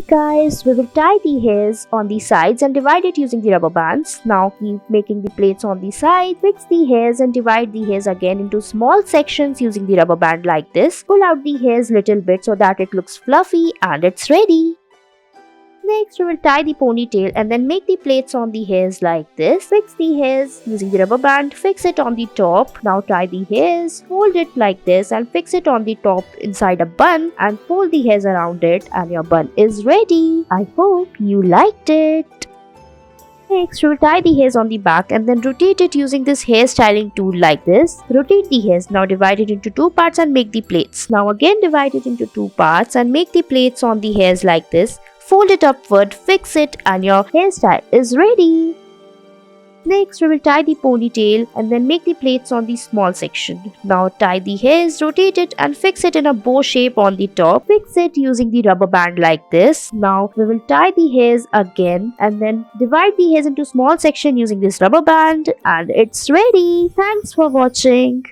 Guys, we will tie the hairs on the sides and divide it using the rubber bands. Now keep making the plaits on the side, fix the hairs and divide the hairs again into small sections using the rubber band like this. Pull out the hairs little bit so that it looks fluffy and it's ready. Next, we will tie the ponytail and then make the plaits on the hairs like this. Fix the hairs using the rubber band, fix it on the top. Now tie the hairs, hold it like this and fix it on the top inside a bun and fold the hairs around it and your bun is ready. I hope you liked it. Next, we will tie the hairs on the back and then rotate it using this hairstyling tool like this. Rotate the hairs. Now divide it into two parts and make the plaits. Now again divide it into two parts and make the plaits on the hairs like this. Fold it upward, fix it and your hairstyle is ready. Next, we will tie the ponytail and then make the plaits on the small section. Now tie the hairs, rotate it and fix it in a bow shape on the top. Fix it using the rubber band like this. Now we will tie the hairs again and then divide the hairs into small section using this rubber band and it's ready. Thanks for watching.